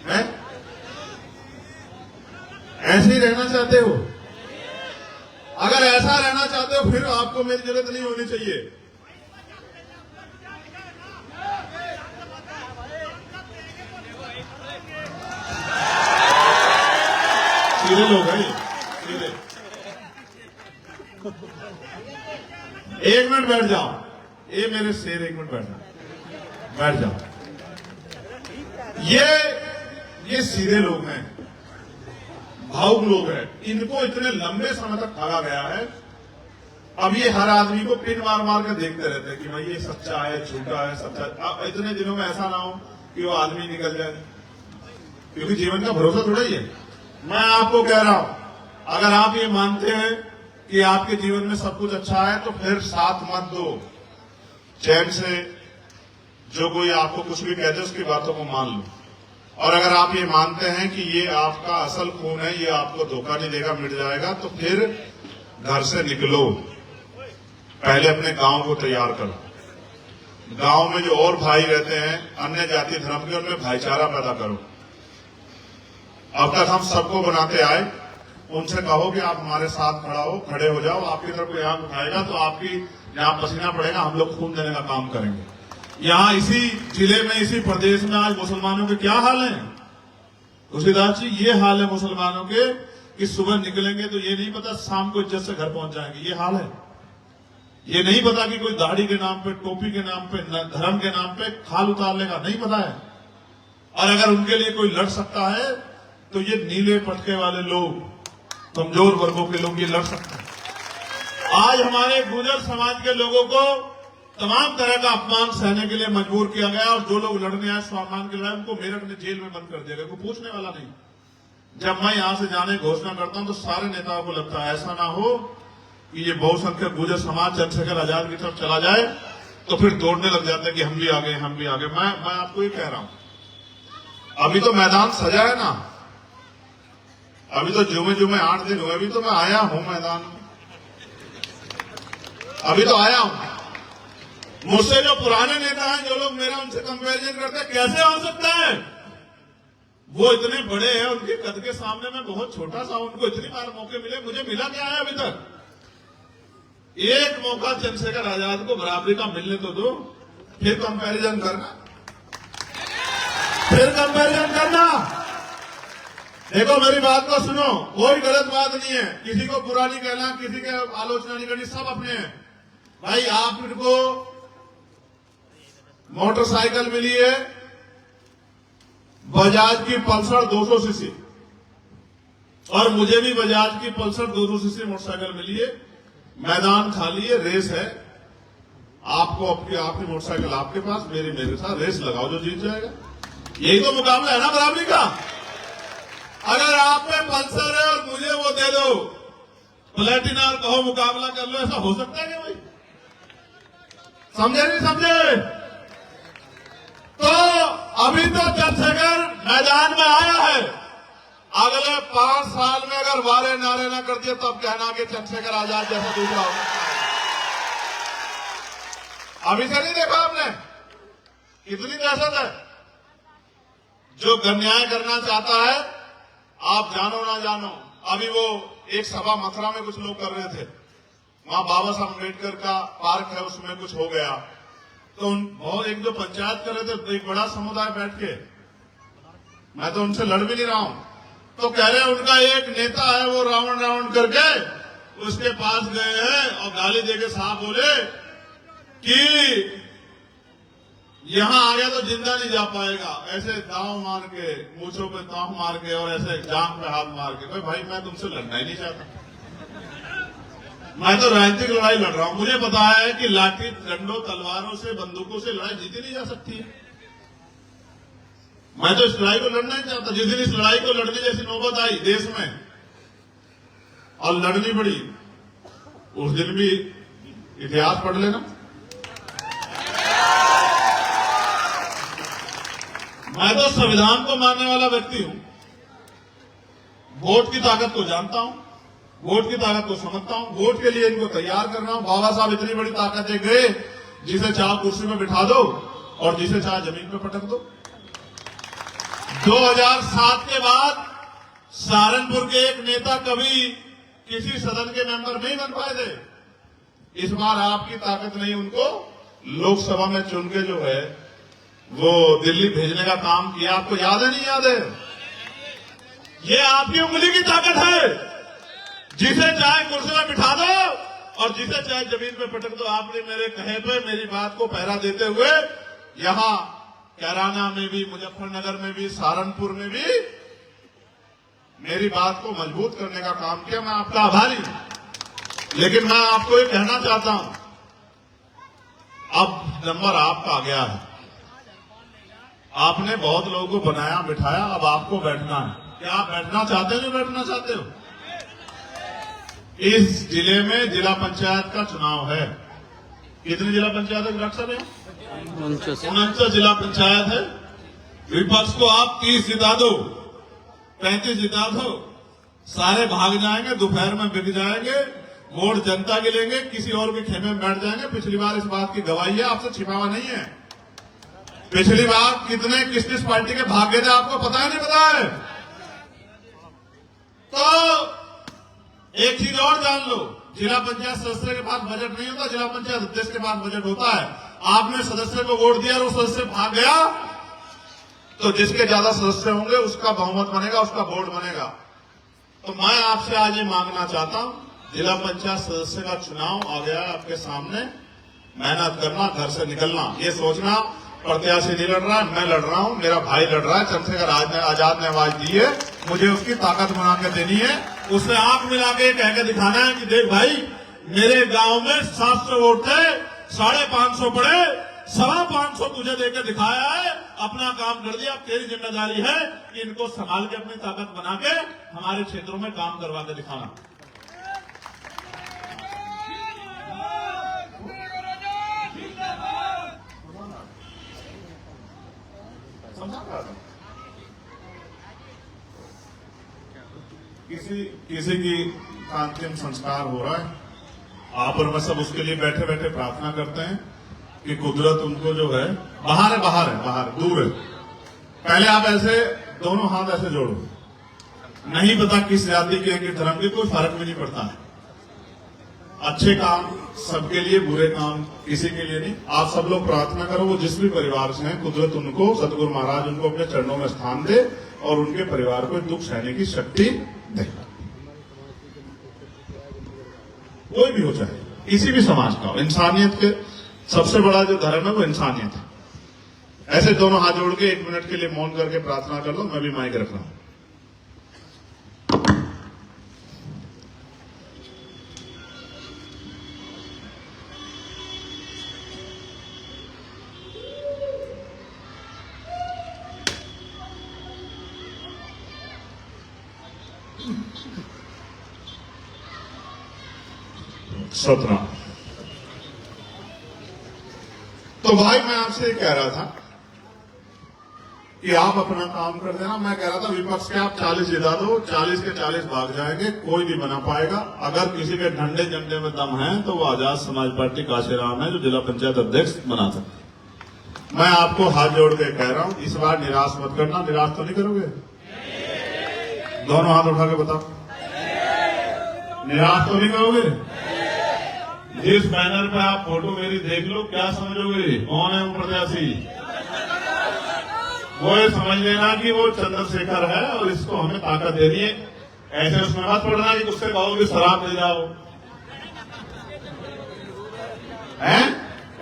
हैं? ऐसे ही रहना चाहते हो? अगर ऐसा रहना चाहते हो फिर आपको मेरी जरूरत नहीं होनी चाहिए। सीधे लोग हैं, सीधे। एक मिनट बैठ जाओ, ये मेरे शेर, एक मिनट बैठ जाओ। ये सीधे लोग हैं, भावुक लोग हैं। इनको इतने लंबे समय तक ठगा गया है। अब ये हर आदमी को पिन मार मार कर देखते रहते हैं कि भाई ये सच्चा है, झूठा है, सच्चा। अब इतने दिनों में ऐसा ना हो कि वो आदमी निकल जाए, क्योंकि जीवन का भरोसा थोड़ा ही है। मैं आपको कह रहा हूं, अगर आप ये मानते हैं कि आपके जीवन में सब कुछ अच्छा है तो फिर साथ मत दो। चैन से जो कोई आपको कुछ भी कहते उसकी बातों को मान लो। और अगर आप ये मानते हैं कि ये आपका असल खून है, ये आपको धोखा नहीं देगा, मिट जाएगा, तो फिर घर से निकलो, पहले अपने गांव को तैयार करो। गांव में जो और भाई रहते हैं अन्य जाति धर्म के, उनमें भाईचारा पैदा करो। अब तक हम सबको बनाते आए, उनसे कहो कि आप हमारे साथ खड़े हो जाओ, आपकी तरफ कोई आंख उठाएगा तो आपकी जहां पसीना पड़ेगा हम लोग खून देने का काम करेंगे। यहाँ इसी जिले में, इसी प्रदेश में आज मुसलमानों के क्या हाल है तुलसीदास जी? ये हाल है मुसलमानों के कि सुबह निकलेंगे तो ये नहीं पता शाम को इज्जत से घर पहुंच जाएंगे। ये हाल है। ये नहीं पता कि कोई दाढ़ी के नाम पे, टोपी के नाम पे, धर्म के नाम पे खाल उतार लेगा, नहीं पता है। और अगर उनके लिए कोई लड़ सकता है तो ये नीले पटके वाले लोग, कमजोर वर्गों के लोग ये लड़ सकते हैं। आज हमारे गुर्जर समाज के लोगों को तमाम तरह का अपमान सहने के लिए मजबूर किया गया, और जो लोग लड़ने आए स्वाभिमान के लिए उनको मेरठ में जेल में बंद कर दिया गया, कोई पूछने वाला नहीं। जब मैं यहां से जाने घोषणा करता हूं तो सारे नेताओं को लगता है ऐसा ना हो कि ये बहुसंख्यक गुर्जर समाज चंद्रशेखर आजाद की तरफ चला जाए, तो फिर दौड़ने लग जाते हैं कि हम भी आगे, हम भी आगे। मैं आपको ये कह रहा हूं, अभी तो मैदान सजा है ना, अभी तो जुमे 8 दिन हुए, अभी तो मैं आया हूं मैदान में, अभी तो आया हूं। मुझसे जो पुराने नेता हैं, जो लोग मेरा उनसे कंपैरिजन करते हैं, कैसे हो सकता है? वो इतने बड़े हैं, उनके कद के सामने मैं बहुत छोटा सा, उनको इतनी बार मौके मिले, मुझे मिला क्या है अभी तक? एक मौका चंद्रशेखर आजाद को बराबरी का मिलने तो दो, फिर कंपैरिजन करना, फिर कंपैरिजन करना। देखो मेरी बात को सुनो, कोई गलत बात नहीं है, किसी को बुरा नहीं कहना, किसी के आलोचना नहीं करनी, सब अपने हैं। भाई आप इनको मोटरसाइकिल मिली है बजाज की पल्सर 200 सीसी, और मुझे भी बजाज की पल्सर 200 सीसी मोटरसाइकिल मिली है। मैदान खाली है, रेस है, आपको आपकी मोटरसाइकिल आपके पास, मेरे साथ रेस लगाओ, जो जीत जाएगा। यही तो मुकाबला है ना बराबरी का। अगर आप में पल्सर है और मुझे वो दे दो प्लेटिना और कहो मुकाबला कर लो, ऐसा हो सकता है क्या भाई? समझे नहीं समझे? तो अभी तो चंद्रशेखर मैदान में आया है, अगले 5 साल में अगर वारे नारे ना कर दिए तब कहना कि चंद्रशेखर आजाद जैसा दूसरा हो सकता है। अभी से नहीं देखा आपने कितनी दहशत है? जो अन्याय करना चाहता है, आप जानो ना जानो, अभी वो एक सभा मथुरा में कुछ लोग कर रहे थे, वहां बाबा साहब अम्बेडकर का पार्क है, उसमें कुछ हो गया, तो बहुत एक दो पंचायत कर रहे थे, तो एक बड़ा समुदाय बैठ के, मैं तो उनसे लड़ भी नहीं रहा हूं, तो कह रहे हैं उनका एक नेता है, वो राउंड करके उसके पास गए हैं और गाली देके साहब बोले कि यहां आ गया तो जिंदा नहीं जा पाएगा, ऐसे दांव मार के, मूछों पे दांव मार के और ऐसे जांग पे हाथ मार के। भाई मैं तुमसे लड़ना ही नहीं चाहता, मैं तो राजनीतिक लड़ाई लड़ रहा हूं। मुझे पता है कि लाठी डंडों तलवारों से, बंदूकों से लड़ाई जीती नहीं जा सकती है। मैं तो इस लड़ाई को लड़ना ही चाहता। जिस दिन इस लड़ाई को लड़ने जैसी नौबत आई देश में और लड़नी पड़ी, उस दिन भी इतिहास पढ़ लेना। मैं तो संविधान को मानने वाला व्यक्ति हूं, वोट की ताकत को जानता हूं, वोट की ताकत को समझता हूं, वोट के लिए इनको तैयार कर रहा हूं। बाबा साहब इतनी बड़ी ताकत दे गए, जिसे चाहे कुर्सी में बिठा दो और जिसे चाहे जमीन पे पटक दो। 2007 के बाद सहारनपुर के एक नेता कभी किसी सदन के मेंबर नहीं बन पाए थे। इस बार आपकी ताकत नहीं, उनको लोकसभा में चुन के जो है वो दिल्ली भेजने का काम किया। आपको याद है नहीं याद है? ये आपकी उंगली की ताकत है, जिसे चाहे कुर्सी में बिठा दो और जिसे चाहे जमीन पे पटक दो। आपने मेरे कहे पे मेरी बात को पहरा देते हुए यहां कैराना में भी, मुजफ्फरनगर में भी, सहारनपुर में भी मेरी बात को मजबूत करने का काम किया। मैं आपका आभारी हूं, लेकिन मैं आपको ये कहना चाहता हूं, अब नंबर आपका आ गया है। आपने बहुत लोगों को बनाया बिठाया, अब आपको बैठना है। क्या आप बैठना चाहते हो? नहीं बैठना चाहते हो? इस जिले में जिला पंचायत का चुनाव है। कितनी जिला पंचायत है डॉक्टर साहब? 49 जिला पंचायत है। विपक्ष को आप 30 जिता दो, 35 जिता दो, सारे भाग जाएंगे, दोपहर में बिक जाएंगे, वोट जनता के लेंगे, किसी और के खेमे में बैठ जाएंगे। पिछली बार इस बात की गवाही है, आपसे छिपावा नहीं है। पिछली बार कितने किस पार्टी के भाग गए थे आपको पता है नहीं पता है? तो एक चीज और जान लो, जिला पंचायत सदस्य के पास बजट नहीं होता, जिला पंचायत अध्यक्ष के पास बजट होता है। आपने सदस्य को वोट दिया और वो सदस्य भाग गया, तो जिसके ज्यादा सदस्य होंगे उसका बहुमत बनेगा, उसका वोट बनेगा। तो मैं आपसे आज ये मांगना चाहता हूं, जिला पंचायत सदस्य का चुनाव आ गया आपके सामने, मेहनत करना, घर से निकलना, ये सोचना प्रत्याशी नहीं लड़ रहा है, मैं लड़ रहा हूं, मेरा भाई लड़ रहा है, चंद्रशेखर आजाद ने आवाज दी है, मुझे उसकी ताकत बना के देनी है, उसे आंख मिला के कह के दिखाना है कि देख भाई, मेरे गांव में 700 वोट थे, 550 पड़े, 525 तुझे देकर दिखाया है, अपना काम कर दिया। अब तेरी जिम्मेदारी है कि इनको संभाल के अपनी ताकत बना के हमारे क्षेत्रों में काम करवा के दिखाना। किसी की अंतिम संस्कार हो रहा है, आप और मैं सब उसके लिए बैठे बैठे प्रार्थना करते हैं कि कुदरत उनको जो है, बाहर दूर है, पहले आप ऐसे दोनों हाथ ऐसे जोड़ो, नहीं पता किस जाति के किस धर्म के, कोई फर्क भी नहीं पड़ता है। अच्छे काम सबके लिए, बुरे काम किसी के लिए नहीं। आप सब लोग प्रार्थना करो, वो जिस भी परिवार से हैं, कुदरत उनको, सतगुरु महाराज उनको अपने चरणों में स्थान दे और उनके परिवार को दुख सहने की शक्ति दे। कोई भी हो, चाहे किसी भी समाज का हो, इंसानियत के सबसे बड़ा जो धर्म है वो इंसानियत है। ऐसे दोनों हाथ जोड़ के 1 मिनट के लिए मौन करके प्रार्थना कर लो। मैं भी माइक रख रहा हूं। सतना। तो भाई मैं आपसे कह रहा था कि आप अपना काम कर देना। मैं कह रहा था विपक्ष के आप 40 जिता दो, 40 के 40 भाग जाएंगे, कोई नहीं बना पाएगा। अगर किसी के ठंडे झंडे में दम है तो वो आजाद समाज पार्टी काशीराम है, जो जिला पंचायत अध्यक्ष बना था। मैं आपको हाथ जोड़ के कह रहा हूं, इस बार निराश मत करना। निराश तो नहीं करोगे? दोनों हाथ उठा के बताओ, निराश तो नहीं करोगे? जिस बैनर पे आप फोटो मेरी देख लो, क्या समझोगे कौन है वो प्रत्याशी? वो ये समझ लेना कि वो चंद्रशेखर है और इसको हमें ताकत देनी है। ऐसे उसमें मत पड़ना कि उससे कहोगे शराब ले जाओ, हैं?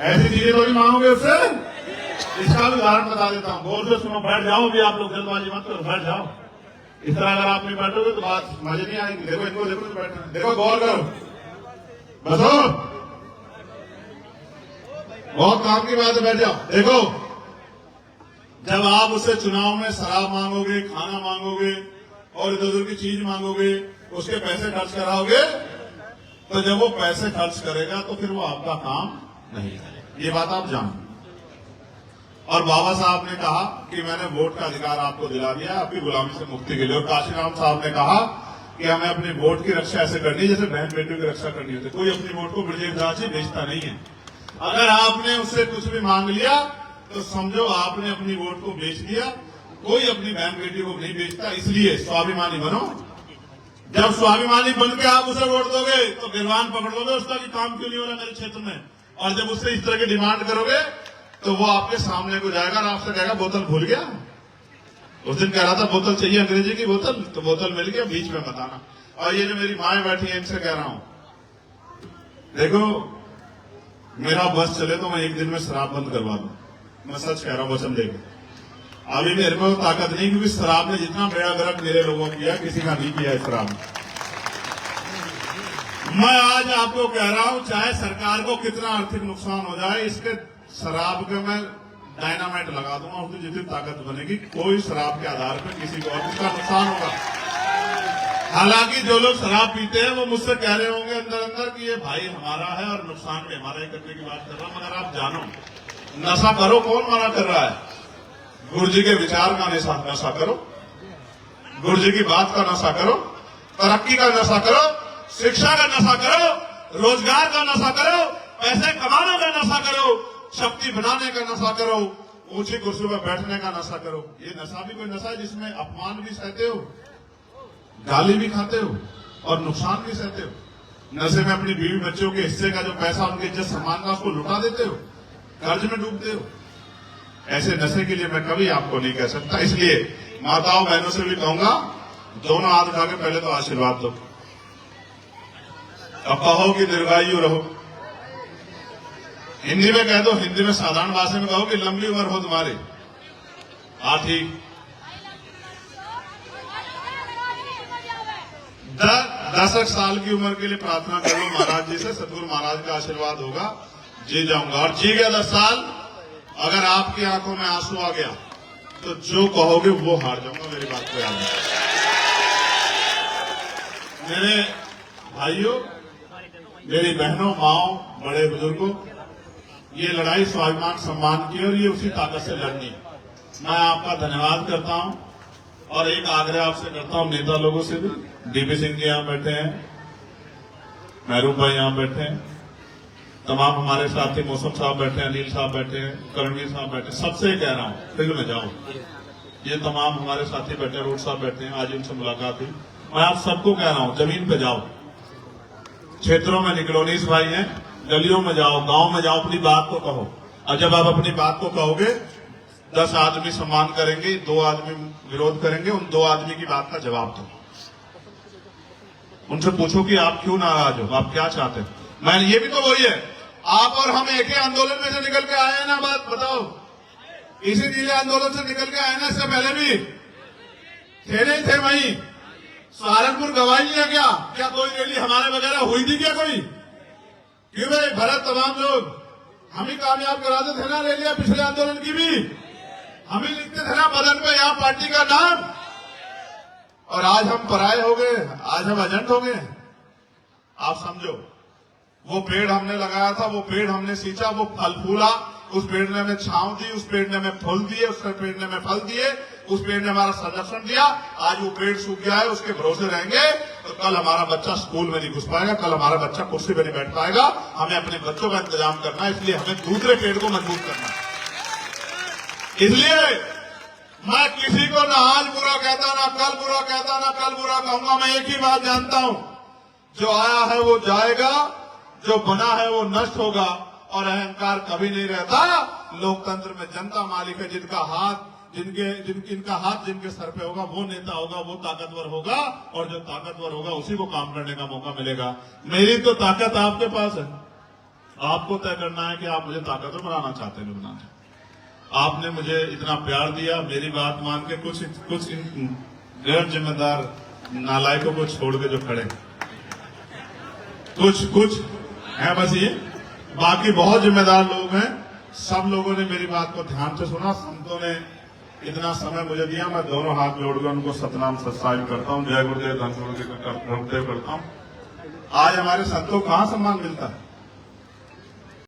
ऐसी चीजें तो नहीं मांगोगे उससे। इसका भी उदाहरण बता देता हूँ, गौर से सुनो, बैठ जाओ भी, आप लोग जल्दबाजी मत करो, बैठ जाओ। इस तरह अगर आप नहीं बैठोगे तो बात मजे नहीं आएगी। देखो इनको, देखो तो बैठना, देखो गौर करो, बसो, बहुत काम की बात है, बैठ जाओ। देखो, जब आप उससे चुनाव में शराब मांगोगे, खाना मांगोगे और इधर उधर की चीज मांगोगे, उसके पैसे खर्च कराओगे, तो जब वो पैसे खर्च करेगा तो फिर वो आपका काम नहीं करेगा। ये बात आप जानो। और बाबा साहब ने कहा कि मैंने वोट का अधिकार आपको दिला दिया आपकी गुलामी से मुक्ति के लिए। और काशीराम साहब ने कहा कि हमें अपने वोट की रक्षा ऐसे करनी है जैसे बहन बेटियों की रक्षा करनी होती है। कोई अपनी वोट को ब्रजेश दास जी बेचता नहीं है। अगर आपने उससे कुछ भी मांग लिया तो समझो आपने अपनी वोट को बेच दिया। कोई अपनी बहन बेटी को नहीं बेचता, इसलिए स्वाभिमानी बनो। जब स्वाभिमानी बन के आप उसे वोट दोगे तो गिरवान पकड़ लोगे उसका कि काम क्यों नहीं हो रहा मेरे क्षेत्र में। और जब उससे इस तरह की डिमांड करोगे तो वो आपके सामने को जाएगा और आपसे कहेगा बोतल भूल गया। उस दिन कह रहा था बोतल चाहिए, अंग्रेजी की बोतल, तो बोतल मिल गया, बीच में बताना। और ये जो मेरी माएं बैठी है इनसे कह रहा हूं, देखो मेरा बस चले तो मैं एक दिन में शराब बंद करवा दूं। मैं सच कह रहा हूं वचन देकर। अभी मेरे को ताकत नहीं, क्योंकि शराब ने जितना बेड़ा गर्क मेरे लोगों को किया किसी का नहीं किया है शराब। मैं आज आपको कह रहा हूं, चाहे सरकार को कितना आर्थिक नुकसान हो जाए, इसके शराब के मैं डायनामाइट लगा दूंगा, उसकी जितनी ताकत बनेगी कोई शराब के आधार पर किसी को और इसका नुकसान होगा। हालांकि जो लोग शराब पीते हैं वो मुझसे कह रहे होंगे अंदर अंदर कि ये भाई हमारा है और नुकसान भी हमारा ही करने की बात कर रहा हूं। मगर आप जानो, नशा करो, कौन मना कर रहा है? गुरु जी के विचार का नशा करो, गुरु जी की बात का नशा करो, तरक्की का नशा करो, शिक्षा का नशा करो, रोजगार का नशा करो, पैसे कमाने का नशा करो, शक्ति बनाने का नशा करो, ऊंची कुर्सी पर बैठने का नशा करो। ये नशा भी कोई नशा है जिसमें अपमान भी सहते हो, गाली भी खाते हो और नुकसान भी सहते हो। नशे में अपनी बीवी बच्चों के हिस्से का जो पैसा उनके इज्जत सम्मान का उसको लुटा देते हो, कर्ज में डूबते हो। ऐसे नशे के लिए मैं कभी आपको नहीं कह सकता। इसलिए माताओं बहनों से भी कहूंगा, दोनों हाथ उठा के पहले तो आशीर्वाद दो और कहो कि दीर्घायु रहो। हिंदी में कह दो, हिंदी में साधारण भाषा में कहो कि लंबी उम्र हो तुम्हारी। हाँ ठीक। 10 साल की उम्र के लिए प्रार्थना कर लो महाराज जी से, सतगुरु महाराज का आशीर्वाद होगा, जी जाऊंगा। और जी गया 10 साल, अगर आपकी आंखों में आंसू आ गया तो जो कहोगे वो हार जाऊंगा, मेरी बात को याद रखना। मेरे भाइयों, मेरी बहनों, माओ, बड़े बुजुर्गों, ये लड़ाई स्वाभिमान सम्मान की और ये उसी ताकत से लड़नी। मैं आपका धन्यवाद करता हूं और एक आग्रह आपसे करता हूं, नेता लोगों से भी। डीपी सिंह जी यहां बैठे हैं, महरूब भाई यहां बैठे हैं, तमाम हमारे साथी मौसम साहब बैठे हैं, अनिल साहब बैठे हैं, करणवीर साहब बैठे हैं। सबसे कह रहा हूं फील्ड में जाओ। ये तमाम हमारे साथी बैठे हैं, रोड साहब बैठे हैं, आज इनसे मुलाकात हुई। मैं आप सबको कह रहा हूं, जमीन पे जाओ, क्षेत्रों में निकलो, नीस भाई हैं, गलियों में जाओ, गांव में जाओ, अपनी बात को कहो। और जब आप अपनी बात को कहोगे, 10 आदमी सम्मान करेंगे, 2 आदमी विरोध करेंगे, उन 2 आदमी की बात का जवाब दो। उनसे पूछो कि आप क्यों नाराज हो, आप क्या चाहते हो। मैं ये भी तो वही है, आप और हम एक ही आंदोलन में से निकल के आए हैं ना, बात बताओ। इसी नीले आंदोलन से निकल के आए ना, इससे पहले भी थे नहीं थे वहीं। सहारनपुर गवाही लिया क्या कोई रैली हमारे वगैरह हुई थी क्या कोई? क्यों भाई भरत, तमाम लोग हम ही कामयाब कराते थे ना रैलियां, पिछले आंदोलन की भी हम ही लिखते थे ना बदन पे यहाँ पार्टी का नाम। और आज हम पराये हो गए, आज हम एजेंट हो गए। आप समझो, वो पेड़ हमने लगाया था, वो पेड़ हमने सींचा, वो फल फूला, उस पेड़ ने हमें छांव दी, उस पेड़ ने हमें फूल दिए, उस पेड़ ने हमें फल दिए, उस पेड़ ने हमारा संरक्षण दिया। आज वो पेड़ सूख गया है, उसके भरोसे रहेंगे तो कल हमारा बच्चा स्कूल में नहीं घुस पाएगा, कल हमारा बच्चा कुर्सी पर नहीं बैठ पाएगा। हमें अपने बच्चों का इंतजाम करना है, इसलिए हमें दूसरे पेड़ को मजबूत करना है। इसलिए मैं किसी को ना आज बुरा कहता, ना कल बुरा कहता, ना कल बुरा कहूंगा। मैं एक ही बात जानता हूं, जो आया है वो जाएगा, जो बना है वो नष्ट होगा और अहंकार कभी नहीं रहता। लोकतंत्र में जनता मालिक है, जिनका हाथ जिनके सर पे होगा वो नेता होगा, वो ताकतवर होगा, और जो ताकतवर होगा उसी को काम करने का मौका मिलेगा। मेरी तो ताकत आपके पास है, आपको तय करना है कि आप मुझे ताकतवर बनाना चाहते हैं, बनाना चाहते। आपने मुझे इतना प्यार दिया, मेरी बात मान के कुछ गैर जिम्मेदार नालायकों को छोड़ के जो खड़े, कुछ है बस ये, बाकी बहुत जिम्मेदार लोग हैं। सब लोगों ने मेरी बात को ध्यान से सुना, संतों ने इतना समय मुझे दिया। मैं दोनों हाथ जोड़कर उनको सतनाम सत्साहिब करता हूँ, जय गुरुदेव, धन गुरुदेव करता हूँ। आज हमारे संतों को कहाँ सम्मान मिलता है?